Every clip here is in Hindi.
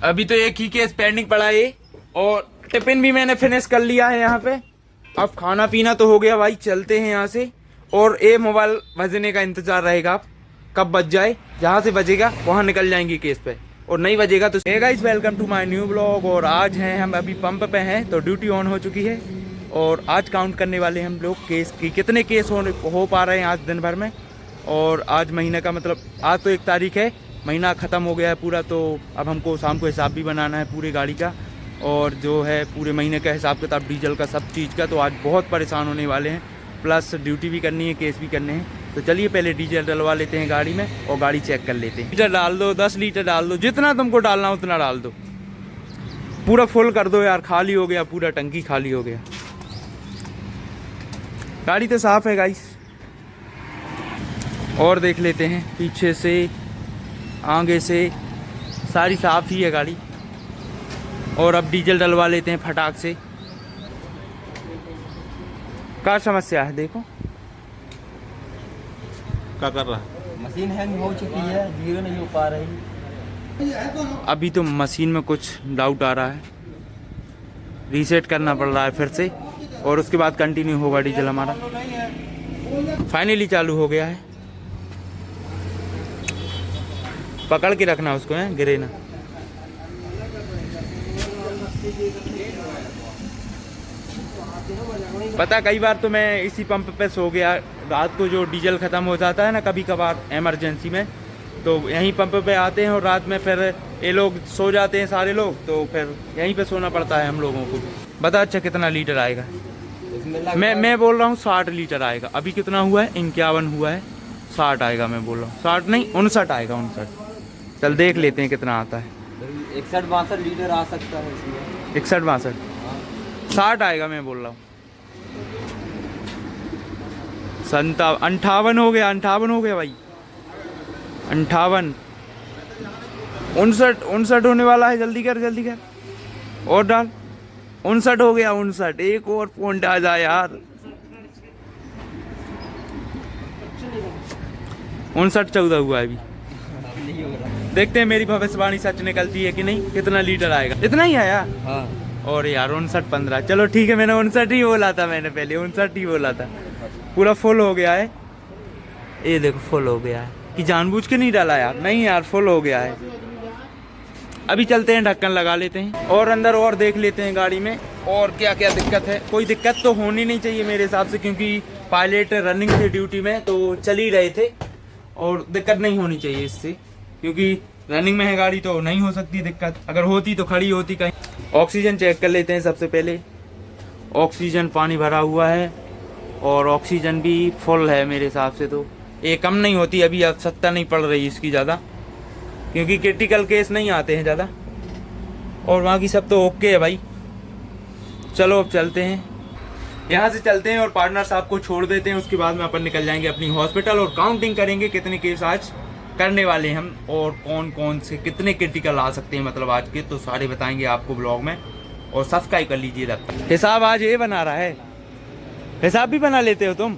अभी तो एक ही केस पेंडिंग पड़ा है और टिफिन भी मैंने फिनिश कर लिया है यहाँ पे। अब खाना पीना तो हो गया भाई, चलते हैं यहाँ से। और ये मोबाइल बजने का इंतजार रहेगा, आप कब बज जाए, जहाँ से बजेगा वहाँ निकल जाएंगे केस पे, और नहीं बजेगा तो। Hey guys, welcome to my new blog. और आज हैं हम अभी पंप पे हैं, तो ड्यूटी ऑन हो चुकी है और आज काउंट करने वाले हम लोग केस की कितने केस हो पा रहे हैं आज दिन भर में। और आज महीने का मतलब आज तो 1 तारीख है, महीना ख़त्म हो गया है पूरा, तो अब हमको शाम को हिसाब भी बनाना है पूरी गाड़ी का और जो है पूरे महीने का हिसाब किताब, डीजल का, सब चीज़ का। तो आज बहुत परेशान होने वाले हैं, प्लस ड्यूटी भी करनी है, केस भी करने हैं। तो चलिए पहले डीजल डलवा लेते हैं गाड़ी में और गाड़ी चेक कर लेते हैं। लीटर डाल दो, 10 लीटर डाल दो, जितना तुमको डालना उतना डाल दो, पूरा फुल कर दो यार। खाली हो गया पूरा, टंकी खाली हो गया। गाड़ी तो साफ़ है गाइस। और देख लेते हैं पीछे से, आगे से, सारी साफ़ ही है गाड़ी। और अब डीजल डलवा लेते हैं फटाक से। क्या समस्या है देखो, क्या कर रहा है? मशीन हैंग हो चुकी है, जीरो नहीं हो पा रही। अभी तो मशीन में कुछ डाउट आ रहा है, रीसेट करना पड़ रहा है फिर से, और उसके बाद कंटिन्यू होगा डीजल हमारा। फाइनली चालू हो गया है। पकड़ के रखना उसको, है गिरे ना। पता कई बार तो मैं इसी पंप पे सो गया रात को, जो डीजल ख़त्म हो जाता है ना कभी कभार इमरजेंसी में, तो यहीं पंप पे आते हैं और रात में फिर ये लोग सो जाते हैं सारे लोग, तो फिर यहीं पे सोना पड़ता है हम लोगों को। बता अच्छा कितना लीटर आएगा? मैं बोल रहा हूँ 60 लीटर आएगा। अभी कितना हुआ है? 51 हुआ है। 60 आएगा, मैं बोल रहा हूँ 60 नहीं 59 आएगा, 59। चल देख लेते हैं कितना आता है। 61-62 लीटर आ सकता है इसमें। 61-62 60 आएगा, मैं बोल रहा हूँ। 58 हो गया, 58 हो गया भाई, 58 59 होने वाला है। जल्दी कर, जल्दी कर, और डाल। 59 हो गया, 59। एक और पॉइंट आ जाए यार। 59-14 हुआ है अभी। देखते हैं मेरी भविष्यवाणी सच निकलती है कि नहीं। कितना लीटर आएगा? इतना ही आया। हाँ। और यार 59-15, चलो ठीक है, मैंने 59 ही बोला था, मैंने पहले 59 ही बोला था। पूरा फुल हो गया है, ये देखो फुल हो गया है। कि जानबूझ के नहीं डाला यार? नहीं यार, फुल हो गया है। अभी चलते हैं, ढक्कन लगा लेते हैं और अंदर और देख लेते हैं गाड़ी में और क्या क्या दिक्कत है। कोई दिक्कत तो होनी नहीं चाहिए मेरे हिसाब से, क्योंकि पायलट रनिंग थे ड्यूटी में तो चल ही रहे थे और दिक्कत नहीं होनी चाहिए इससे, क्योंकि रनिंग में है गाड़ी तो नहीं हो सकती दिक्कत। अगर होती तो खड़ी होती कहीं। ऑक्सीजन चेक कर लेते हैं सबसे पहले। ऑक्सीजन पानी भरा हुआ है और ऑक्सीजन भी फुल है मेरे हिसाब से, तो ये कम नहीं होती। अभी आवश्यकता नहीं पड़ रही इसकी ज़्यादा, क्योंकि क्रिटिकल केस नहीं आते हैं ज़्यादा। और वहाँ की सब तो ओके है भाई। चलो अब चलते हैं, यहाँ से चलते हैं और पार्टनर साहब को छोड़ देते हैं। उसके बाद में अपन निकल जाएंगे अपनी हॉस्पिटल और काउंटिंग करेंगे कितने केस आज करने वाले हैं हम और कौन कौन से कितने क्रिटिकल आ सकते हैं मतलब आज के, तो सारे बताएंगे आपको ब्लॉग में। और सब्सक्राइब कर लीजिए तब तक। हिसाब आज ये बना रहा है। हिसाब भी बना लेते हो तुम?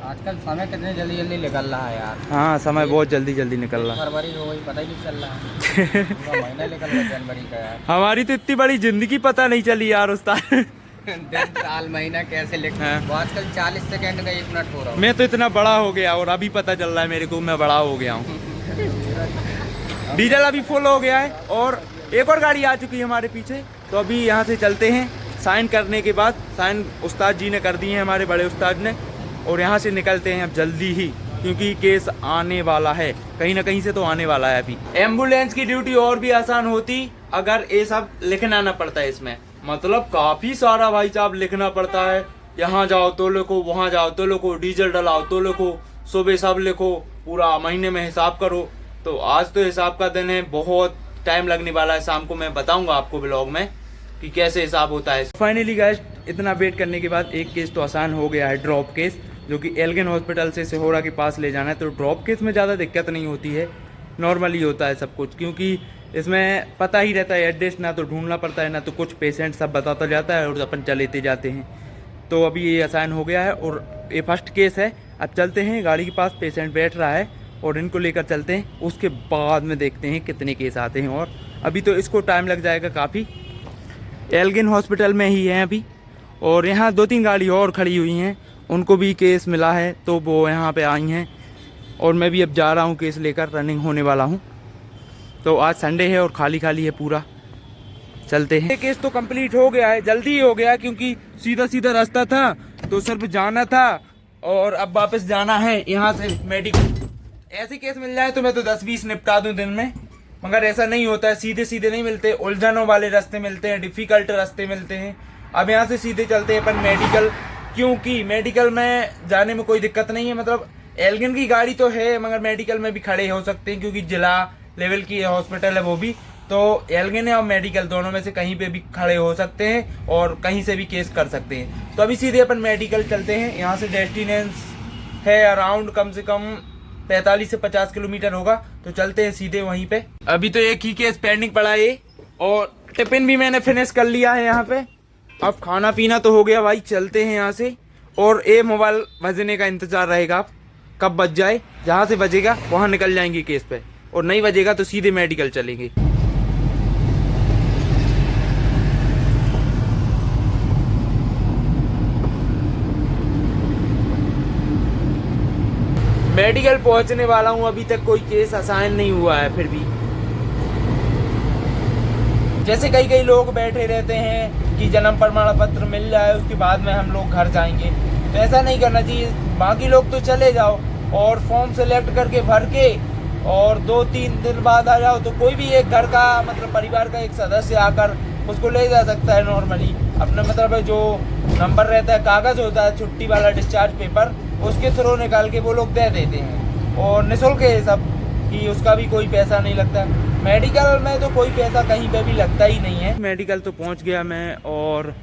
आजकल समय कितने जल्दी जल्दी निकल रहा है यार। हाँ, समय बहुत जल्दी जल्दी निकल रहा है। फरवरी हो गई, पता ही नहीं चल रहा है। पूरा महीना निकल रहा है जनवरी का यार। हमारी तो इतनी बड़ी जिंदगी पता नहीं चली यार उस्ताद। दिन साल महीना कैसे लिखना है। वो आजकल 40 सेकंड का 1 मिनट हो रहा है। मैं तो इतना बड़ा हो गया और अभी पता चल रहा है मेरे को मैं बड़ा हो गया हूँ। डीजल अभी फुल हो गया है और एक और गाड़ी आ चुकी है हमारे पीछे। तो अभी यहाँ से चलते हैं, साइन करने के बाद, साइन उस्ताद जी ने कर दिए हैं, हमारे बड़े उस्ताद ने, और यहाँ से निकलते हैं अब जल्दी ही, क्योंकि केस आने वाला है, कहीं ना कहीं से तो आने वाला है। अभी एम्बुलेंस की ड्यूटी और भी आसान होती अगर ये सब लिखना ना पड़ता है इसमें। मतलब काफ़ी सारा भाई साहब लिखना पड़ता है। यहाँ जाओ तो लिखो, वहाँ जाओ तो लिखो, डीजल डलाओ तो लिखो, सुबह सब लिखो, पूरा महीने में हिसाब करो। तो आज तो हिसाब का दिन है, बहुत टाइम लगने वाला है। शाम को मैं बताऊंगा आपको ब्लॉग में कि कैसे हिसाब होता है। फाइनली गाइस, इतना वेट करने के बाद एक केस तो आसान हो गया है, ड्रॉप केस, जो कि एल्गिन हॉस्पिटल से सिहोरा के पास ले जाना है। तो ड्रॉप केस में ज़्यादा दिक्कत नहीं होती है, नॉर्मली होता है सब कुछ, क्योंकि इसमें पता ही रहता है एड्रेस, ना तो ढूंढना पड़ता है ना तो कुछ, पेशेंट सब बताता जाता है और अपन चलेते जाते हैं। तो अभी ये आसान हो गया है और ये फर्स्ट केस है। अब चलते हैं, गाड़ी के पास पेशेंट बैठ रहा है और इनको लेकर चलते हैं, उसके बाद में देखते हैं कितने केस आते हैं और अभी तो इसको टाइम लग जाएगा काफ़ी। एल्गिन हॉस्पिटल में ही है अभी, और यहाँ 2-3 गाड़ी और खड़ी हुई हैं, उनको भी केस मिला है तो वो यहाँ पे आई हैं, और मैं भी अब जा रहा हूँ केस लेकर, रनिंग होने वाला हूँ। तो आज संडे है और खाली खाली है पूरा, चलते हैं। केस तो कंप्लीट हो गया है, जल्दी ही हो गया क्योंकि सीधा सीधा रास्ता था, तो सिर्फ जाना था और अब वापस जाना है यहाँ से मेडिकल। ऐसे केस मिल जाए तो मैं तो 10-20 निपटा दूँ दिन में, मगर ऐसा नहीं होता है, सीधे सीधे नहीं मिलते, उलझनों वाले रास्ते मिलते हैं, डिफ़िकल्ट रास्ते मिलते हैं। अब यहाँ से सीधे चलते हैं अपन मेडिकल, क्योंकि मेडिकल में जाने में कोई दिक्कत नहीं है। मतलब एल्गिन की गाड़ी तो है मगर मेडिकल में भी खड़े हो सकते हैं क्योंकि जिला लेवल की हॉस्पिटल है वो भी, तो एल्गिन और मेडिकल दोनों में से कहीं पे भी खड़े हो सकते हैं और कहीं से भी केस कर सकते हैं। तो अभी सीधे अपन मेडिकल चलते हैं। यहाँ से डेस्टिनेशन है अराउंड कम से कम 45 से 50 किलोमीटर होगा, तो चलते हैं सीधे वहीं पे। अभी तो एक ही केस पेंडिंग पड़ा है और टिफिन भी मैंने फिनिश कर लिया है यहाँ पे। अब खाना पीना तो हो गया भाई, चलते हैं यहाँ से। और ये मोबाइल बजने का इंतजार रहेगा, आप कब बज जाए, जहाँ से बजेगा वहाँ निकल जाएंगे केस पे, और नहीं बजेगा तो सीधे मेडिकल चलेंगे। मेडिकल पहुंचने वाला हूं, अभी तक कोई केस असाइन नहीं हुआ है। फिर भी जैसे कई लोग बैठे रहते हैं कि जन्म प्रमाण पत्र मिल जाए उसके बाद में हम लोग घर जाएंगे, तो ऐसा नहीं करना चाहिए। बाकी लोग तो चले जाओ और फॉर्म सेलेक्ट करके भर के और 2-3 दिन बाद आ जाओ, तो कोई भी एक घर का मतलब परिवार का एक सदस्य आकर उसको ले जा सकता है नॉर्मली। अपने मतलब जो नंबर रहता है, कागज़ होता है छुट्टी वाला, डिस्चार्ज पेपर, उसके थ्रू निकाल के वो लोग दे देते हैं, और निःशुल्क है सब, कि उसका भी कोई पैसा नहीं लगता। मेडिकल में तो कोई पैसा कहीं पे भी लगता ही नहीं है। मेडिकल तो पहुंच गया मैं, और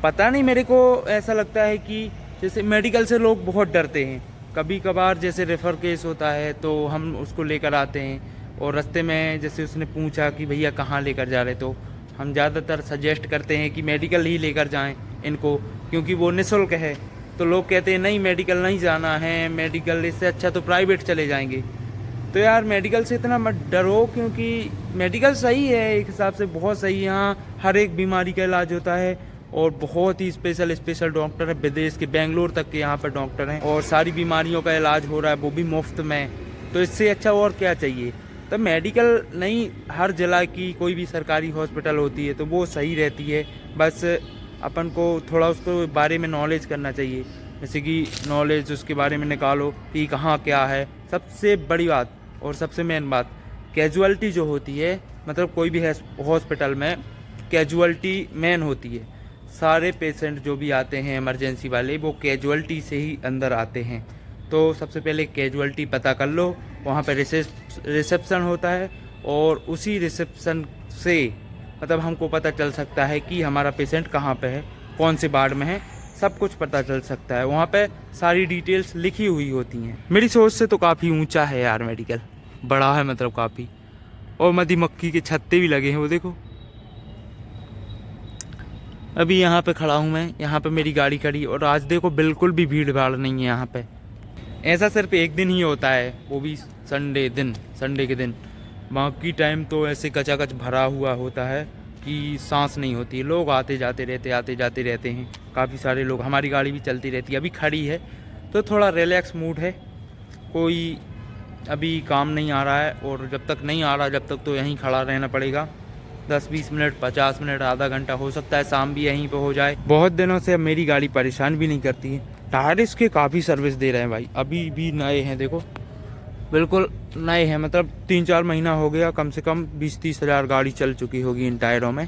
पता नहीं, मेरे को ऐसा लगता है कि जैसे मेडिकल से लोग बहुत डरते हैं। कभी कभार जैसे रेफ़र केस होता है तो हम उसको लेकर आते हैं, और रास्ते में जैसे उसने पूछा कि भैया कहाँ लेकर जा रहे, तो हम ज़्यादातर सजेस्ट करते हैं कि मेडिकल ही लेकर जाएं इनको, क्योंकि वो निःशुल्क है। तो लोग कहते हैं नहीं मेडिकल नहीं जाना है, मेडिकल इससे अच्छा तो प्राइवेट चले जाएंगे। तो यार मेडिकल से इतना मत डरो, क्योंकि मेडिकल सही है एक हिसाब से, बहुत सही है। यहाँ हर एक बीमारी का इलाज होता है और बहुत ही स्पेशल डॉक्टर है, विदेश के बेंगलोर तक के यहाँ पर डॉक्टर हैं, और सारी बीमारियों का इलाज हो रहा है वो भी मुफ्त में। तो इससे अच्छा और क्या चाहिए। तो मेडिकल नहीं, हर जिला की कोई भी सरकारी हॉस्पिटल होती है तो वो सही रहती है। बस अपन को थोड़ा उसको बारे में नॉलेज करना चाहिए, जैसे कि नॉलेज उसके बारे में निकालो कि कहाँ क्या है। सबसे बड़ी बात और सबसे मेन बात, कैजुअलिटी जो होती है, मतलब कोई भी हॉस्पिटल में कैजुअलिटी मेन होती है। सारे पेशेंट जो भी आते हैं इमरजेंसी वाले, वो कैजुअलिटी से ही अंदर आते हैं। तो सबसे पहले कैजुअलिटी पता कर लो, वहाँ पर रिसेप्शन होता है, और उसी रिसेप्शन से मतलब हमको पता चल सकता है कि हमारा पेशेंट कहाँ पे है, कौन से वार्ड में है, सब कुछ पता चल सकता है। वहाँ पे सारी डिटेल्स लिखी हुई होती हैं। मेरी सोच से तो काफ़ी ऊंचा है यार मेडिकल, बड़ा है मतलब काफ़ी, और मधुमक्खी के छत्ते भी लगे हैं वो देखो। अभी यहाँ पे खड़ा हूँ मैं, यहाँ पे मेरी गाड़ी खड़ी, और आज देखो बिल्कुल भी भीड़ भाड़ नहीं है यहाँ पे। ऐसा सिर्फ एक दिन ही होता है, वो भी संडे के दिन। बाकी टाइम तो ऐसे कचाकच भरा हुआ होता है कि सांस नहीं होती है। लोग आते जाते रहते हैं, काफ़ी सारे लोग। हमारी गाड़ी भी चलती रहती है, अभी खड़ी है तो थोड़ा रिलैक्स मूड है, कोई अभी काम नहीं आ रहा है। और जब तक नहीं आ रहा, जब तक तो यहीं खड़ा रहना पड़ेगा। 10-20 मिनट, 50 मिनट, आधा घंटा, हो सकता है शाम भी यहीं पे हो जाए। बहुत दिनों से अब मेरी गाड़ी परेशान भी नहीं करती है। टायर इसके काफ़ी सर्विस दे रहे हैं भाई, अभी भी नए हैं, देखो बिल्कुल नए हैं। मतलब 3-4 महीना हो गया, कम से कम 20-30 हज़ार गाड़ी चल चुकी होगी इन टायरों में,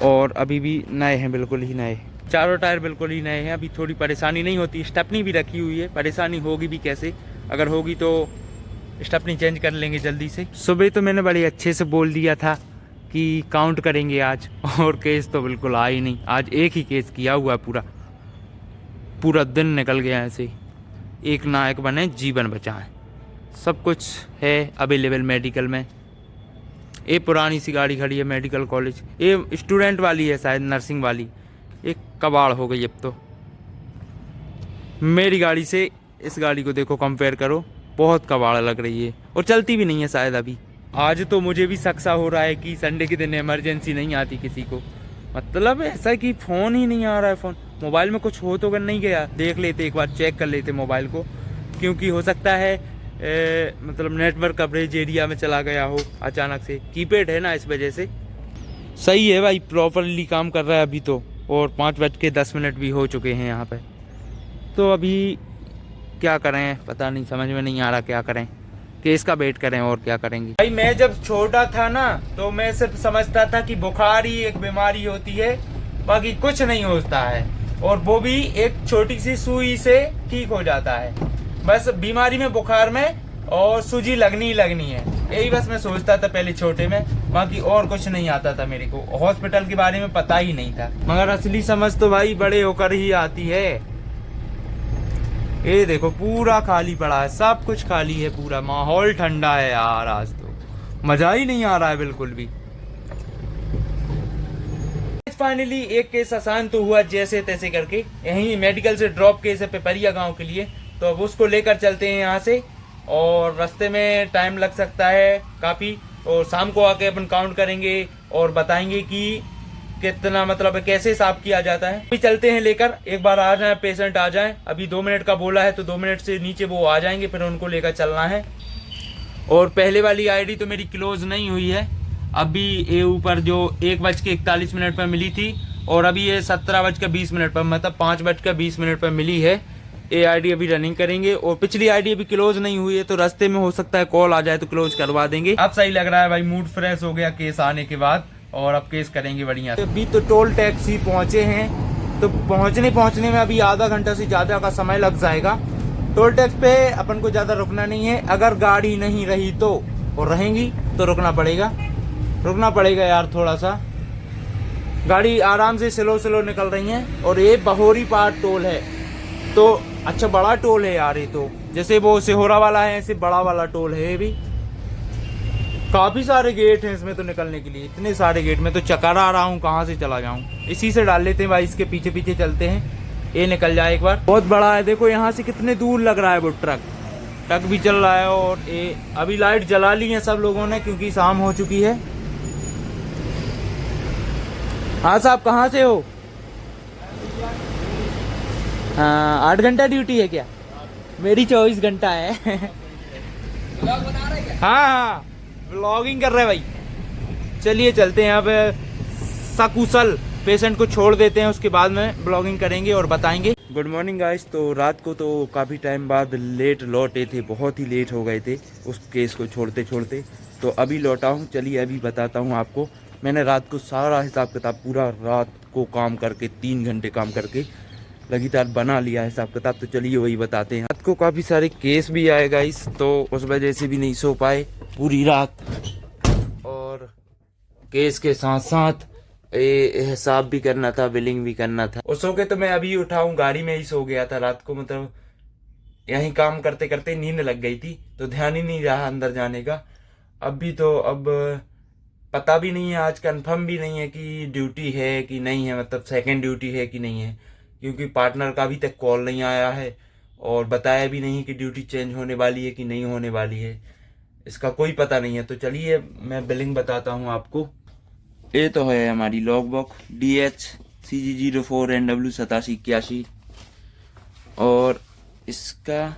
और अभी भी नए हैं, बिल्कुल ही नए। चारों टायर बिल्कुल ही नए हैं, अभी थोड़ी परेशानी नहीं होती। स्टेपनी भी रखी हुई है, परेशानी होगी भी कैसे, अगर होगी तो स्टेपनी चेंज कर लेंगे जल्दी से। सुबह तो मैंने बड़े अच्छे से बोल दिया था कि काउंट करेंगे आज, और केस तो बिल्कुल आ ही नहीं। आज एक ही केस किया हुआ है, पूरा दिन निकल गया ऐसे। एक नायक बने जीवन बचाएं, सब कुछ है अवेलेबल मेडिकल में। ये पुरानी सी गाड़ी खड़ी है मेडिकल कॉलेज, ये स्टूडेंट वाली है शायद, नर्सिंग वाली। एक कबाड़ हो गई अब तो। मेरी गाड़ी से इस गाड़ी को देखो, कंपेयर करो, बहुत कबाड़ लग रही है, और चलती भी नहीं है शायद अभी। आज तो मुझे भी शक सा हो रहा है कि संडे के दिन इमरजेंसी नहीं आती किसी को। मतलब ऐसा है कि फ़ोन ही नहीं आ रहा है। फ़ोन मोबाइल में कुछ हो तो कर नहीं गया, देख लेते एक बार, चेक कर लेते मोबाइल को, क्योंकि हो सकता है मतलब नेटवर्क कवरेज एरिया में चला गया हो अचानक से। कीपैड है ना, इस वजह से। सही है भाई, प्रॉपरली काम कर रहा है अभी तो। और 5:10 भी हो चुके हैं यहाँ पे। तो अभी क्या करें पता नहीं, समझ में नहीं आ रहा क्या करें। केस का वेट करें और क्या करेंगे। भाई मैं जब छोटा था ना तो मैं सिर्फ समझता था कि बुखार ही एक बीमारी होती है, बाकी कुछ नहीं होता है, और वो भी एक छोटी सी सुई से ठीक हो जाता है। बस बीमारी में, बुखार में और सूजी लगनी ही लगनी है, यही बस मैं सोचता था पहले छोटे में। बाकी और कुछ नहीं आता था मेरे को, हॉस्पिटल के बारे में पता ही नहीं था। मगर असली समझ तो भाई बड़े होकर ही आती है। ये देखो पूरा खाली पड़ा है, सब कुछ खाली है, पूरा माहौल ठंडा है यार। आज तो मजा ही नहीं आ रहा है बिल्कुल भी। फाइनली एक केस आसान तो हुआ जैसे तैसे करके। यहीं मेडिकल से ड्रॉप केस है पिपरिया गांव के लिए, तो अब उसको लेकर चलते हैं यहाँ से। और रास्ते में टाइम लग सकता है काफ़ी, और शाम को आके अपन काउंट करेंगे और बताएंगे कि कितना, मतलब कैसे साफ किया जाता है। अभी चलते हैं लेकर, एक बार आ जाए पेशेंट, आ जाए। अभी 2 मिनट का बोला है तो 2 मिनट से नीचे वो आ जाएंगे, फिर उनको लेकर चलना है। और पहले वाली आईडी तो मेरी क्लोज नहीं हुई है अभी। ये ऊपर जो 1:41 पर मिली थी, और अभी ये 17:20 पर, मतलब 5:20 पर मिली है। ये आईडी अभी रनिंग करेंगे, और पिछली आईडी अभी क्लोज नहीं हुई है, तो रास्ते में हो सकता है कॉल आ जाए तो क्लोज करवा देंगे। अब सही लग रहा है भाई, मूड फ्रेश हो गया केस आने के बाद, और अब केस करेंगे बढ़िया। अभी तो टोल टैक्स ही पहुंचे हैं, तो पहुंचने में अभी आधा घंटा से ज़्यादा का समय लग जाएगा। टोल टैक्स पे अपन को ज़्यादा रुकना नहीं है, अगर गाड़ी नहीं रही तो, और रहेंगी तो रुकना पड़ेगा यार थोड़ा सा। गाड़ी आराम से स्लो निकल रही है। और ये बहोरी पार टोल है, तो अच्छा बड़ा टोल है यार। ये तो जैसे वो सिहोरा वाला है, ऐसे बड़ा वाला टोल है ये भी। काफी सारे गेट हैं इसमें तो निकलने के लिए, इतने सारे गेट में तो चक्कर आ रहा हूँ, कहाँ से चला जाऊँ। इसी से डाल लेते हैं भाई, इसके पीछे पीछे चलते हैं, ये निकल जाए एक बार। बहुत बड़ा है, देखो यहाँ से कितने दूर लग रहा है वो ट्रक भी चल रहा है। और ये अभी लाइट जला ली है सब लोगों ने, क्योंकि शाम हो चुकी है। हाँ साहब, कहाँ से हो? हाँ, 8 घंटा ड्यूटी है क्या? मेरी 24 घंटा है। हाँ, व्लॉगिंग कर रहे हैं भाई। चलिए चलते हैं, यहाँ पे सकुशल पेशेंट को छोड़ देते हैं, उसके बाद में ब्लॉगिंग करेंगे और बताएंगे। Good morning guys. तो रात को तो काफ़ी टाइम बाद लेट लौटे थे, बहुत ही लेट हो गए थे उस केस को छोड़ते, तो अभी लौटा हूँ। चलिए अभी बताता हूँ आपको। मैंने रात को सारा हिसाब किताब, पूरा रात को काम करके, 3 घंटे काम करके लगातार बना लिया हिसाब किताब। तो चलिए वही बताते हैं। रात को काफ़ी सारे केस भी आए गाइस, तो उस वजह से भी नहीं सो पाए पूरी रात, और केस के साथ साथ हिसाब भी करना था, बिलिंग भी करना था। और सो के तो मैं अभी उठा हूँ, गाड़ी में ही सो गया था रात को। मतलब यहीं काम करते करते नींद लग गई थी, तो ध्यान ही नहीं रहा अंदर जाने का। अब पता भी नहीं है, आज कंफर्म भी नहीं है कि ड्यूटी है कि नहीं है, मतलब सेकंड ड्यूटी है कि नहीं है, क्योंकि पार्टनर का अभी तक कॉल नहीं आया है, और बताया भी नहीं कि ड्यूटी चेंज होने वाली है कि नहीं होने वाली है, इसका कोई पता नहीं है। तो चलिए मैं बिलिंग बताता हूँ आपको। ये तो है हमारी लॉग बुक DH CG04NW 8781, और इसका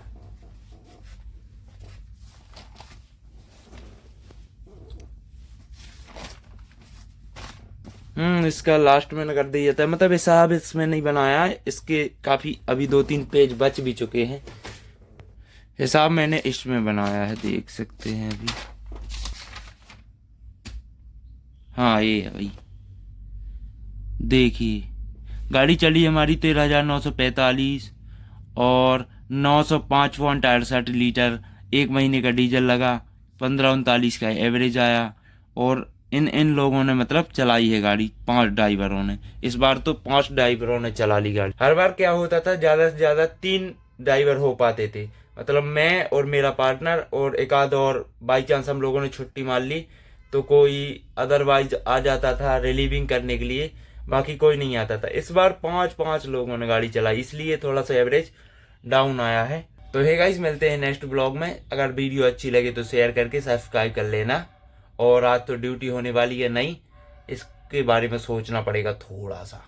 इसका लास्ट में कर दिया था, मतलब हिसाब इसमें नहीं बनाया है। इसके काफ़ी अभी 2-3 पेज बच भी चुके हैं। हिसाब मैंने इसमें बनाया है, देख सकते हैं अभी। हाँ ये है भाई, देखिए गाड़ी चली हमारी 13,945, और 905.68 लीटर। 1 महीने का डीजल लगा, 1539 का एवरेज आया। और इन लोगों ने मतलब चलाई है गाड़ी, 5 ड्राइवरों ने। इस बार तो 5 ड्राइवरों ने चला ली गाड़ी। हर बार क्या होता था, ज़्यादा से ज़्यादा 3 ड्राइवर हो पाते थे, मतलब मैं और मेरा पार्टनर और एक आध और। बाई चांस हम लोगों ने छुट्टी मार ली तो कोई अदरवाइज आ जाता था रिलीविंग करने के लिए, बाकी कोई नहीं आता था। इस बार 5 लोगों ने गाड़ी चलाई, इसलिए थोड़ा सा एवरेज डाउन आया है। तो हे गाइस, मिलते हैं नेक्स्ट ब्लॉग में। अगर वीडियो अच्छी लगे तो शेयर करके सब्सक्राइब कर लेना। और आज तो ड्यूटी होने वाली है नहीं, इसके बारे में सोचना पड़ेगा थोड़ा सा।